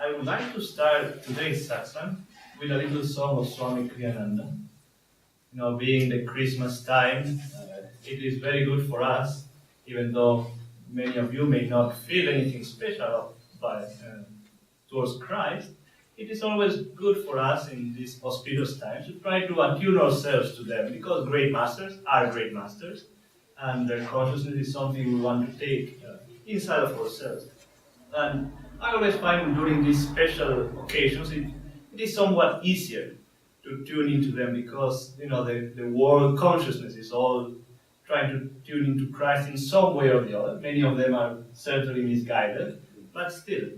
I would like to start today's satsang with a little song of Swami Kriyananda. Being the Christmas time, it is very good for us, even though many of you may not feel anything special towards Christ. It is always good for us in these auspicious times to try to attune ourselves to them, because great masters are great masters, and their consciousness is something we want to take inside of ourselves. And I always find during these special occasions, it is somewhat easier to tune into them, because the world consciousness is all trying to tune into Christ in some way or the other. Many of them are certainly misguided, but still.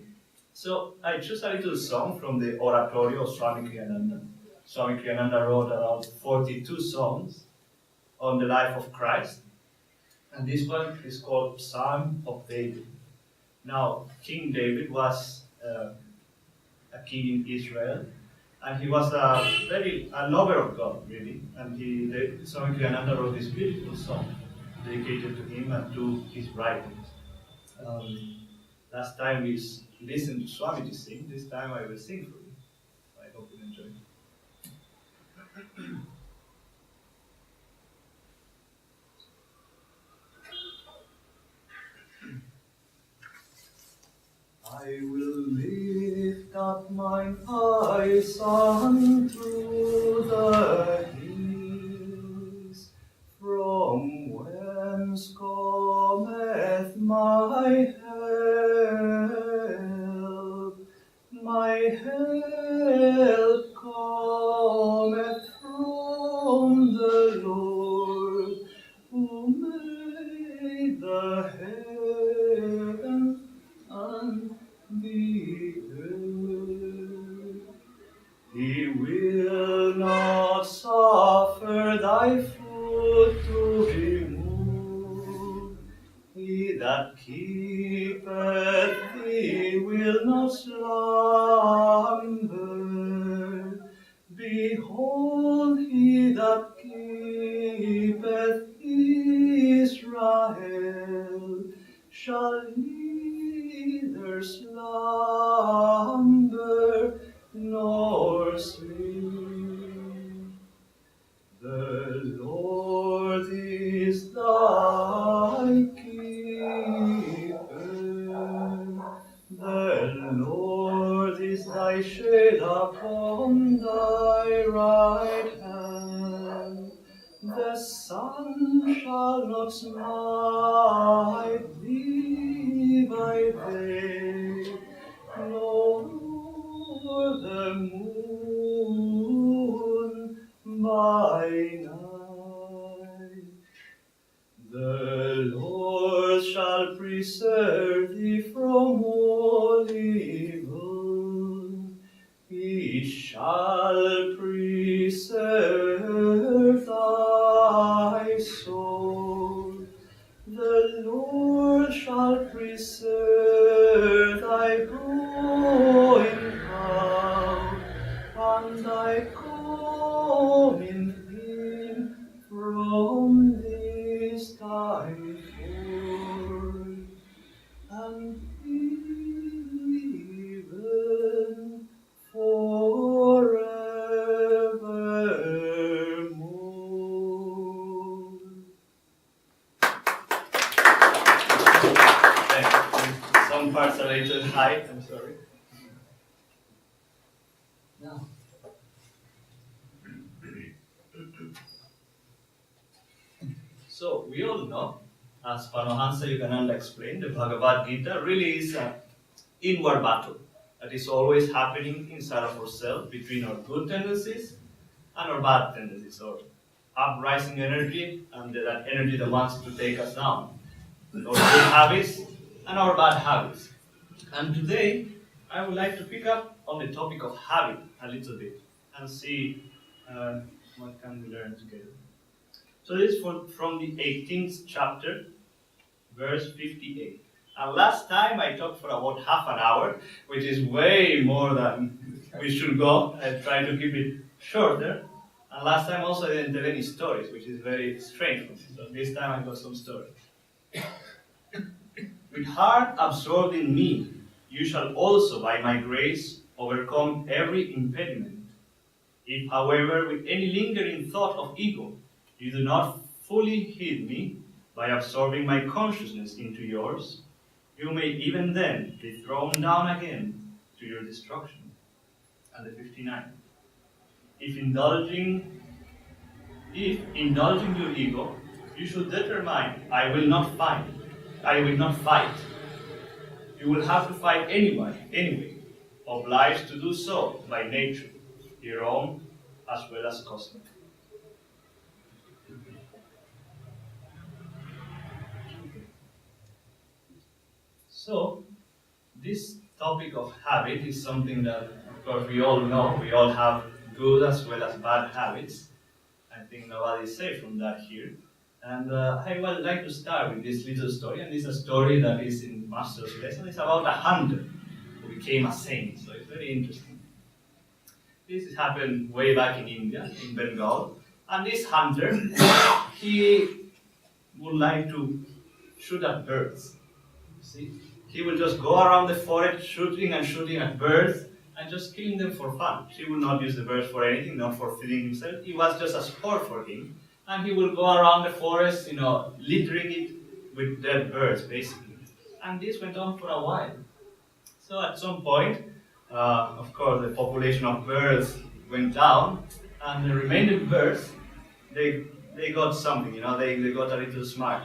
So I chose a little song from the oratorio of Swami Kriyananda. Swami Kriyananda wrote around 42 songs on the life of Christ, and this one is called Psalm of David. Now, King David was a king in Israel, and he was a lover of God, really. And Swami Kriyananda wrote this beautiful song dedicated to him and to his writings. Last time we listened to Swami to sing. This time I will sing for you. I hope you enjoy it. I will lift up mine eyes unto the hills, from whence cometh my help. My help cometh from the Lord, who made the heaven and the earth. He will not suffer thy foot to be moved. He that keepeth thee will not slumber. Behold, he that keepeth Israel shall neither slumber nor sleep. The Lord is thy keeper. The Lord is thy shade upon thy right hand. The sun shall not smite thee by day, nor the moon by night. The Lord shall preserve thee from all evil. He shall preserve thy soul. The Lord shall preserve thy going out and thy coming in from this time forth, and even forevermore. Some parts are a little high, I'm sorry. Now. So, we all know, as Paramahansa Yogananda explained, the Bhagavad Gita really is an inward battle that is always happening inside of ourselves between our good tendencies and our bad tendencies, or uprising energy and that energy that wants to take us down, our good habits and our bad habits. And today, I would like to pick up on the topic of habit a little bit and see what can we learn together. So this is from the 18th chapter, verse 58. And last time I talked for about half an hour, which is way more than we should go. I tried to keep it shorter. And last time also I didn't tell any stories, which is very strange for me. So this time I got some stories. With heart absorbed in me, you shall also by my grace overcome every impediment. If, however, with any lingering thought of ego, you do not fully heed me by absorbing my consciousness into yours, you may even then be thrown down again to your destruction. And the 59. If indulging your ego, you should determine, I will not fight. You will have to fight anyway, obliged to do so by nature, your own as well as cosmic. So, this topic of habit is something that, of course, we all know. We all have good as well as bad habits. I think nobody is safe from that here. And I would like to start with this little story, and this is a story that is in Master's lesson. It's about a hunter who became a saint, so it's very interesting. This happened way back in India, in Bengal, and this hunter, he would like to shoot at birds. See, he would just go around the forest shooting at birds and just killing them for fun. He would not use the birds for anything, not for feeding himself. It was just a sport for him. And he would go around the forest, littering it with dead birds, basically. And this went on for a while. So at some point, of course, the population of birds went down, and the remaining birds, they got something, they got a little smart.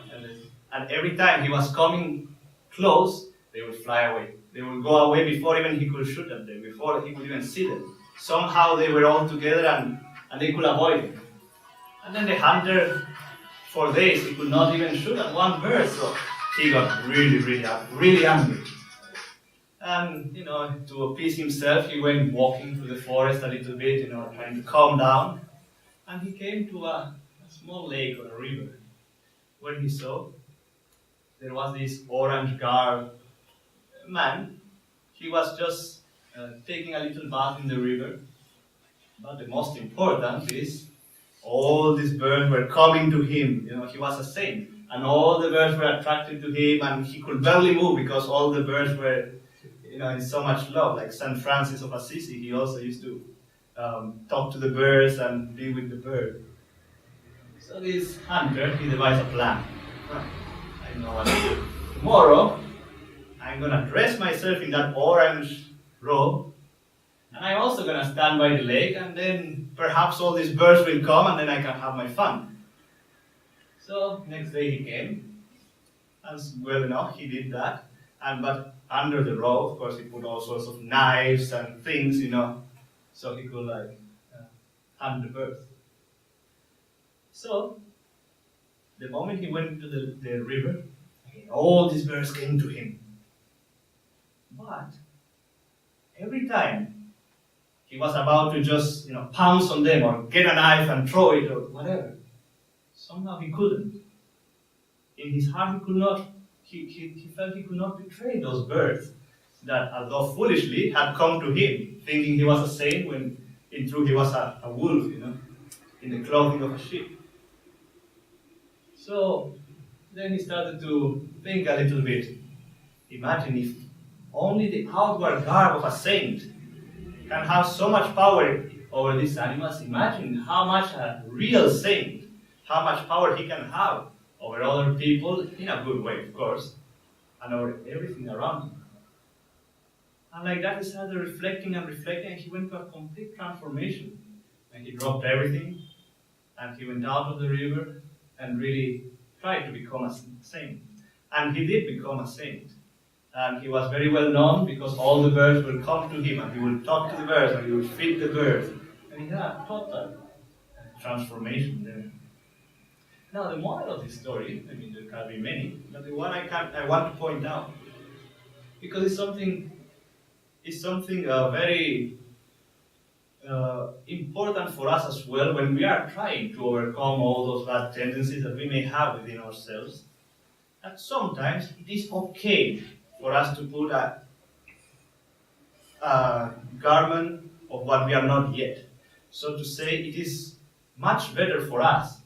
And every time he was coming close, they would fly away. They would go away before even he could shoot at them, before he could even see them. Somehow they were all together and they could avoid him. And then the hunter, for days, he could not even shoot at one bird, so he got really angry. And, to appease himself, he went walking through the forest a little bit, trying to calm down. And he came to a small lake or a river, where he saw there was this orange-garbed man. He was just taking a little bath in the river. But the most important is, all these birds were coming to him. He was a saint. And all the birds were attracted to him, and he could barely move because all the birds were, in so much love. Like St. Francis of Assisi, he also used to talk to the birds and be with the bird. So this hunter, he devised a plan. I know what to do. Tomorrow, I'm going to dress myself in that orange robe, and I'm also going to stand by the lake, and then perhaps all these birds will come, and then I can have my fun. So, next day he came, and well enough, he did that. But under the robe, of course, he put all sorts of knives and things, so he could, hunt the birds. So, the moment he went to the river, all these birds came to him. But every time he was about to just, pounce on them or get a knife and throw it or whatever, somehow he couldn't. In his heart, he could not. He felt he could not betray those birds that, although foolishly, had come to him, thinking he was a saint when in truth he was a wolf, in the clothing of a sheep. So then he started to think a little bit. Imagine if only the outward garb of a saint can have so much power over these animals. Imagine how much a real saint, how much power he can have over other people, in a good way, of course, and over everything around him. And like that, he started reflecting, and he went to a complete transformation. And he dropped everything, and he went out of the river, and really tried to become a saint. And he did become a saint. And he was very well known because all the birds would come to him, and he would talk to the birds, and he would feed the birds. And he had a total transformation there. Now, the moral of this story, there can be many, but the one I want to point out, because it's something very important for us as well when we are trying to overcome all those bad tendencies that we may have within ourselves. And sometimes it is okay for us to put a garment of what we are not yet. So to say, it is much better for us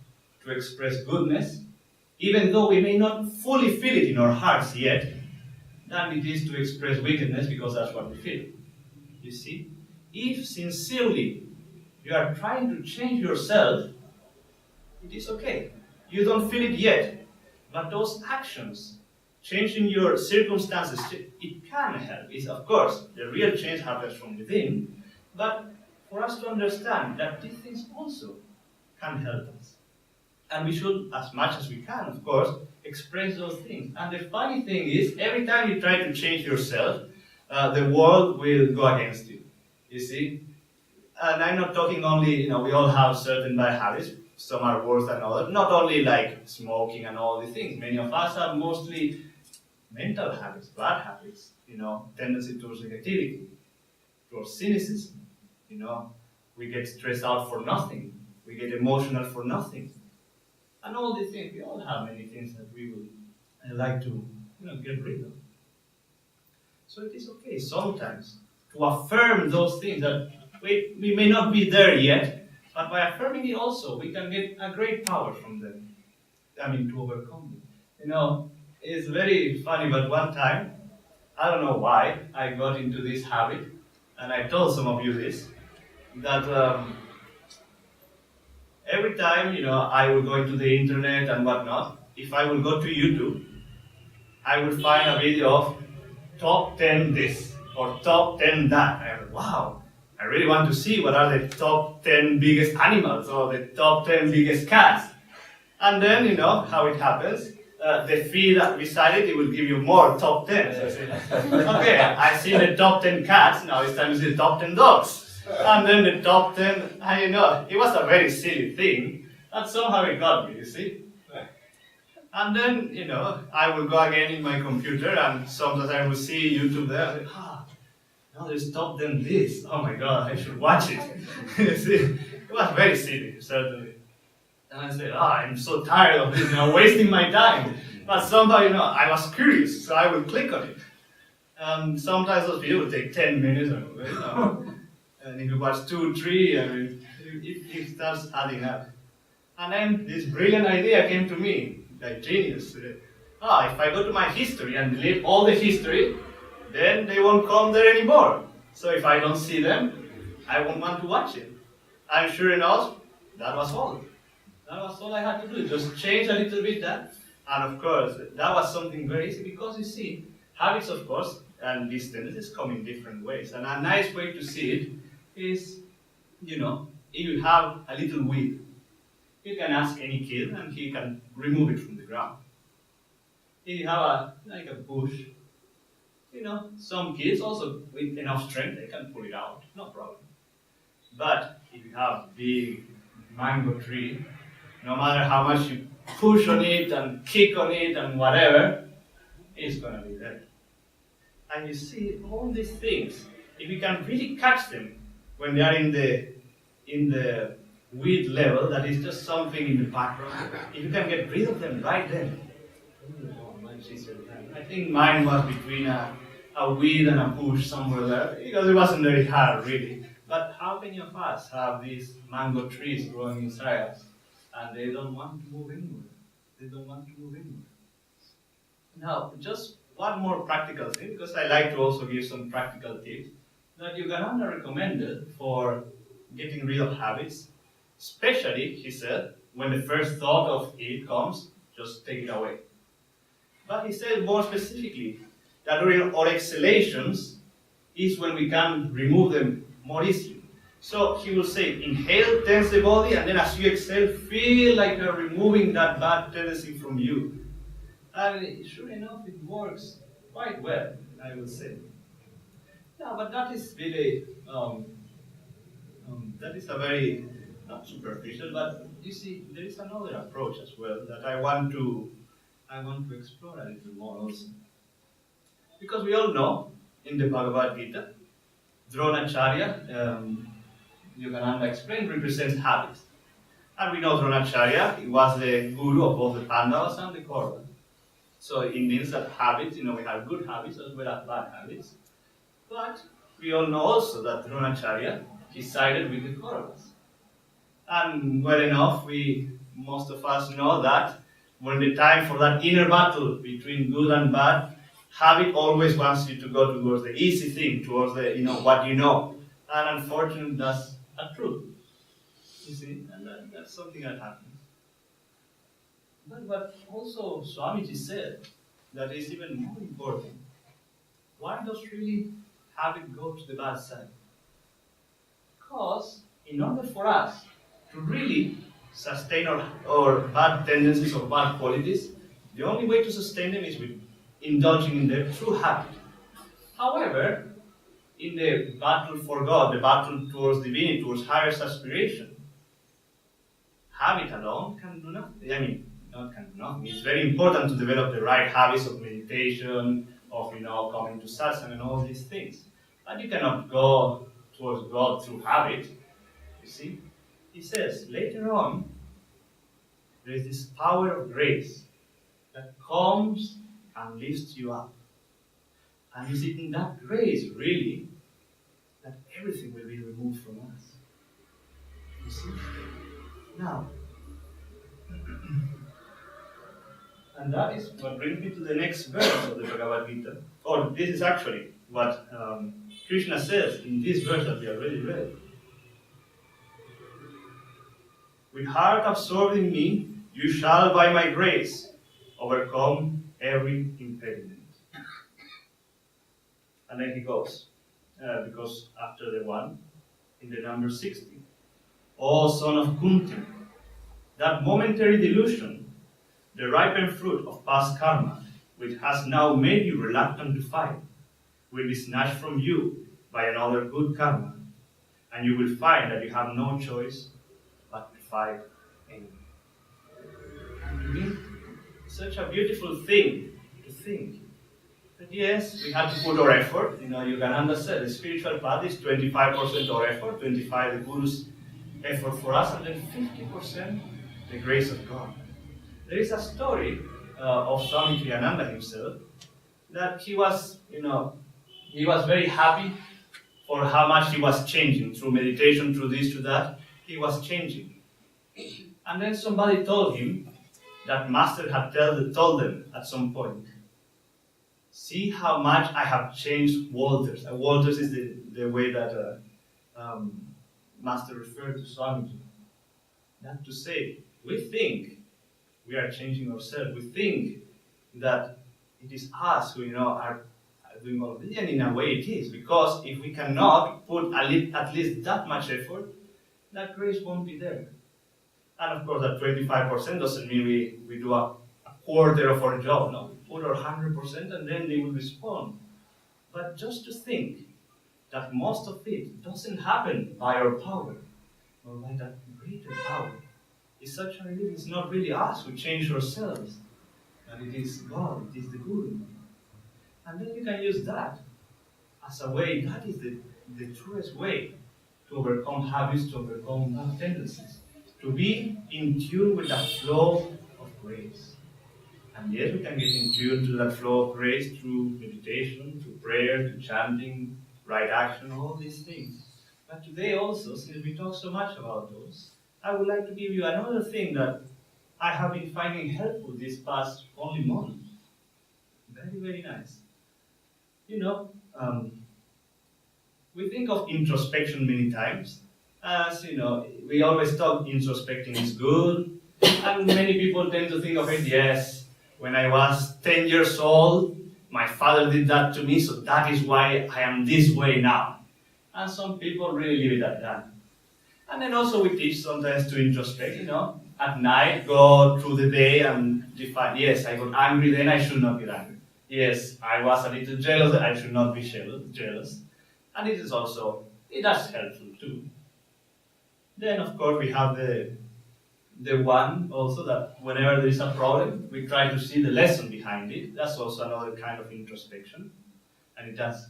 to express goodness, even though we may not fully feel it in our hearts yet, than it is to express wickedness because that's what we feel. You see? If sincerely you are trying to change yourself, it is okay. You don't feel it yet. But those actions, changing your circumstances, it can help. It's, of course, the real change happens from within. But for us to understand that these things also can help us. And we should, as much as we can, of course, express those things. And the funny thing is, every time you try to change yourself, the world will go against you. You see? And I'm not talking only, we all have certain bad habits. Some are worse than others. Not only like smoking and all these things. Many of us have mostly mental habits, bad habits. Tendency towards negativity, towards cynicism. We get stressed out for nothing. We get emotional for nothing. And all these things, we all have many things that we would like to get rid of. So it is okay sometimes to affirm those things that we may not be there yet, but by affirming it also, we can get a great power from them. To overcome them. It's very funny, but one time, I don't know why, I got into this habit, and I told some of you this, that every time, I will go into the internet and whatnot, if I will go to YouTube, I will find a video of top 10 this or top 10 that. And I'm like, wow, I really want to see what are the top 10 biggest animals or the top 10 biggest cats. And then, how it happens. The feed that beside it will give you more top 10. So I say, okay, I see the top 10 cats, now it's time to see the top 10 dogs. And then the top 10, it was a very silly thing, and somehow it got me, you see. And then, I will go again in my computer, and sometimes I will see YouTube there, and now there's top 10 this. Oh my God, I should watch it. You see, it was very silly, certainly. And I said, I'm so tired of this, wasting my time. But somehow, I was curious, so I would click on it. And sometimes those videos would take 10 minutes, and if you watch 2, 3, it starts adding up. And then this brilliant idea came to me, like genius. If I go to my history and delete all the history, then they won't come there anymore. So if I don't see them, I won't want to watch it. And sure enough, that was all. That was all I had to do, just change a little bit that. And of course, that was something very easy because you see, habits, of course, and these tendencies come in different ways. And a nice way to see it is, if you have a little weed, you can ask any kid and he can remove it from the ground. If you have a bush, some kids also with enough strength, they can pull it out, no problem. But if you have a big mango tree, no matter how much you push on it and kick on it and whatever, it's going to be there. And you see, all these things, if you can really catch them when they are in the weed level, that is just something in the background, if you can get rid of them right then, I think mine was between a weed and a bush somewhere there, because it wasn't very hard really. But how many of us have these mango trees growing inside us, and they don't want to move anywhere? They don't want to move anywhere. Now, just one more practical thing, because I like to also give some practical tips, that Yogananda recommended for getting rid of habits, especially, he said, when the first thought of it comes, just take it away. But he said more specifically that during our exhalations is when we can remove them more easily. So he will say, inhale, tense the body, and then as you exhale, feel like you're removing that bad tendency from you. And sure enough, it works quite well, I would say. Yeah, but that is really, that is a very, not superficial, but you see, there is another approach as well that I want to explore a little more also. Because we all know, in the Bhagavad Gita, Dronacharya, Yogananda explained, represents habits. And we know Dronacharya, he was the guru of both the Pandavas and the Kauravas. So it means that habits, we have good habits as well as bad habits. But we all know also that Dronacharya, he sided with the Kauravas. And well enough, most of us know that when the time for that inner battle between good and bad Habit always wants you to go towards the easy thing, towards the what you know, and unfortunately that's a truth. You see, and that's something that happens. But also Swamiji said that is even more important. Why does really habit go to the bad side? Because in order for us to really sustain our bad tendencies or bad qualities, the only way to sustain them is with indulging in them through habit. However, in the battle for God, the battle towards divinity, towards highest aspiration, habit alone can do nothing. I mean, not can do nothing. It's very important to develop the right habits of meditation, of coming to satsang and all these things. But you cannot go towards God through habit. You see, he says later on there is this power of grace that comes and lifts you up. And is it in that grace really that everything will be removed from us? You see? Now, and that is what brings me to the next verse of the Bhagavad Gita. Or this is actually what Krishna says in this verse that we already read. With heart absorbed in me, you shall by my grace overcome every impediment. And then he goes, because after the one, in the number 60, O son of Kunti, that momentary delusion, the ripened fruit of past karma, which has now made you reluctant to fight, will be snatched from you by another good karma, and you will find that you have no choice but to fight anyway. And to me, such a beautiful thing to think. But yes, we have to put our effort. You can understand the spiritual path is 25% our effort, 25% the Guru's effort for us, and then 50% the grace of God. There is a story of Swami Kriyananda himself that he was very happy for how much he was changing through meditation, through this, through that. He was changing, and then somebody told him that Master had told them at some point, see how much I have changed Walters. Walters is the way that Master referred to Swamiji. That to say, we think we are changing ourselves. We think that it is us who are doing all of this, and in a way it is, because if we cannot put at least that much effort, that grace won't be there. And of course, that 25% doesn't mean we do a quarter of our job. No, put our 100%, and then they will respond. But just to think that most of it doesn't happen by our power or by that greater power is such a relief. It's not really us who change ourselves, but it is God, it is the Guru. And then you can use that as a way, that is the truest way to overcome habits, to overcome bad tendencies, to be in tune with the flow of grace. And yes, we can get in tune to that flow of grace through meditation, through prayer, through chanting, right action, all these things. But today also, since we talk so much about those, I would like to give you another thing that I have been finding helpful this past only month. Very, very nice. We think of introspection many times. As we always talk introspecting is good, and many people tend to think of it, yes, when I was 10 years old, my father did that to me, so that is why I am this way now. And some people really leave it at that. And then also we teach sometimes to introspect, at night, go through the day and define, yes, I got angry, then I should not get angry. Yes, I was a little jealous, I should not be jealous. And it is also, that's helpful too. Then of course we have the one also that whenever there is a problem, we try to see the lesson behind it. That's also another kind of introspection. And that's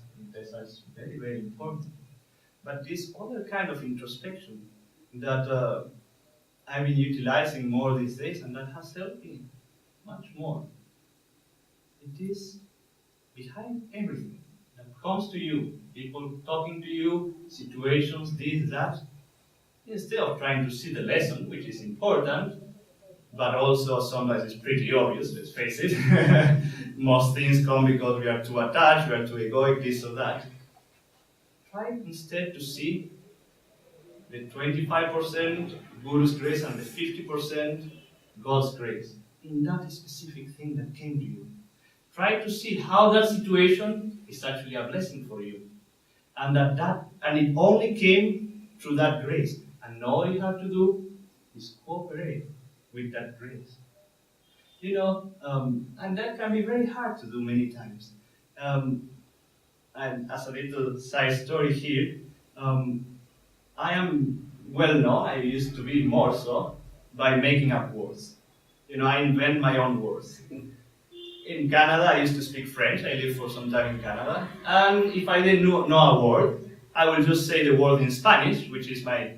very, very important. But this other kind of introspection that I've been utilizing more these days, and that has helped me much more. It is behind everything that comes to you, people talking to you, situations, this, that. Instead of trying to see the lesson, which is important, but also sometimes it's pretty obvious, let's face it. Most things come because we are too attached, we are too egoic, this or that. Try instead to see the 25% Guru's grace and the 50% God's grace in that specific thing that came to you. Try to see how that situation is actually a blessing for you. And and it only came through that grace. And all you have to do is cooperate with that grace. And that can be very hard to do many times. And as a little side story here, I am well known, I used to be more so, by making up words. I invent my own words. In Canada, I used to speak French. I lived for some time in Canada. And if I didn't know a word, I will just say the word in Spanish, which is my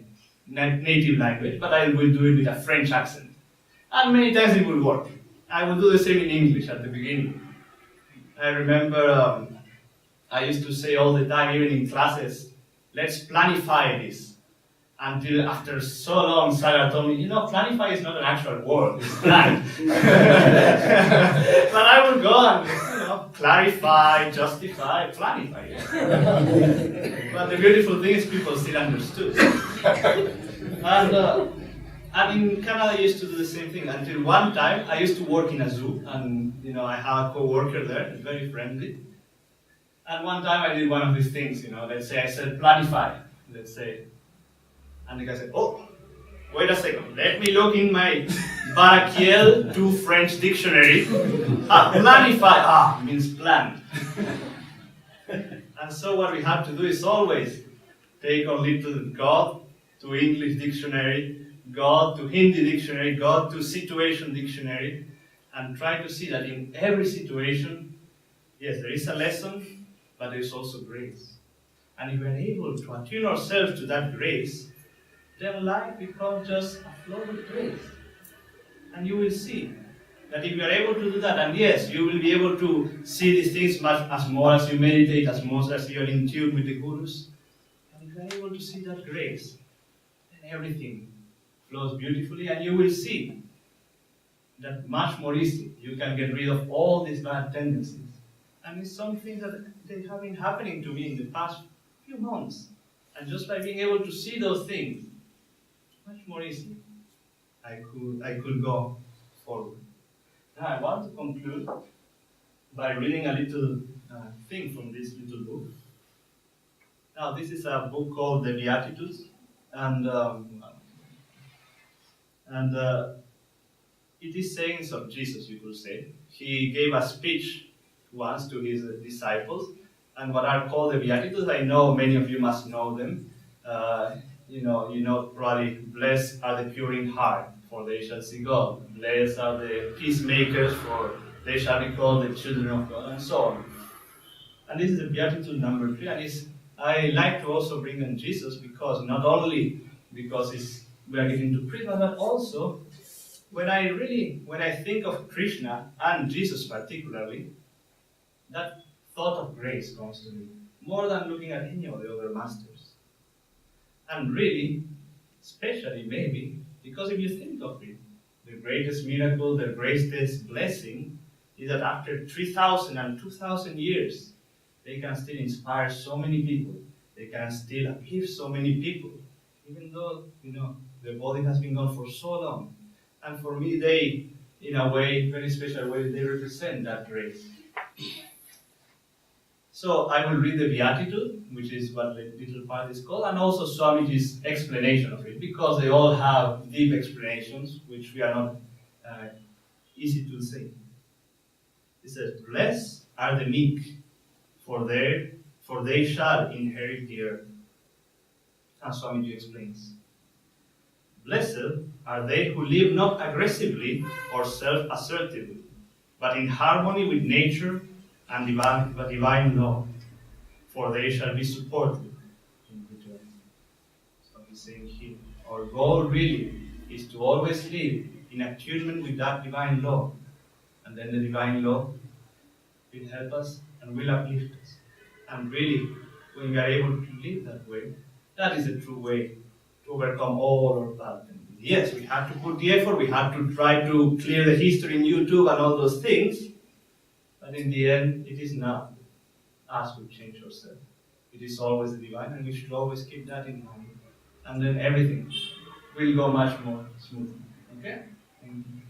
native language, but I will do it with a French accent. And many times it will work. I will do the same in English at the beginning. I remember I used to say all the time, even in classes, let's planify this. Until after so long, Sarah told me, planify is not an actual word, it's plan. But I would go and, clarify, justify, planify. But the beautiful thing is people still understood. And in Canada, I used to do the same thing until one time I used to work in a zoo, and I had a co-worker there, very friendly. And one time I did one of these things, let's say I said planify, let's say. And the guy said, oh, wait a second, let me look in my Baraquiel 2 French dictionary. Planify, means plan. And so what we have to do is always take our little God to English dictionary, God to Hindi dictionary, God to situation dictionary, and try to see that in every situation, yes, there is a lesson, but there is also grace. And if we are able to attune ourselves to that grace, then life becomes just a flow of grace. And you will see that if you are able to do that, and yes, you will be able to see these things much as more as you meditate, as more as you are in tune with the Gurus. And if you are able to see that grace, then everything flows beautifully, and you will see that much more easily you can get rid of all these bad tendencies. And it's something that they have been happening to me in the past few months. And just by being able to see those things, much more easily, I could go forward. Now I want to conclude by reading a little thing from this little book. Now this is a book called The Beatitudes, and it is sayings of Jesus, you could say. He gave a speech once to his disciples, and what are called the Beatitudes. I know many of you must know them. You know probably, blessed are the pure in heart, for they shall see God. Blessed are the peacemakers, for they shall be called the children of God, and so on. And this is the Beatitude number 3, and I like to also bring in Jesus, because not only because we are getting to preach, but also when I think of Krishna and Jesus particularly, that thought of grace comes to me, more than looking at any of the other masters. And really, especially maybe, because if you think of it, the greatest miracle, the greatest blessing, is that after 3,000 and 2,000 years, they can still inspire so many people. They can still uplift so many people, even though, their body has been gone for so long. And for me, they, in a way, very special way, they represent that grace. So I will read the Beatitude, which is what the little part is called, and also Swamiji's explanation of it, because they all have deep explanations, which we are not easy to say. It says, blessed are the meek, for they shall inherit the earth. And Swamiji explains, blessed are they who live not aggressively or self-assertively, but in harmony with nature and divine law, for they shall be supported in return. So he's saying here, our goal really is to always live in attunement with that divine law, and then the divine law will help us and will uplift us. And really, when we are able to live that way, that is the true way to overcome all our bad tendencies. yes, we have to put the effort, we have to try to clear the history in YouTube and all those things, but in the end, it is not us who change ourselves. It is always the divine, and we should always keep that in mind. And then everything will go much more smoothly. Okay? Thank you.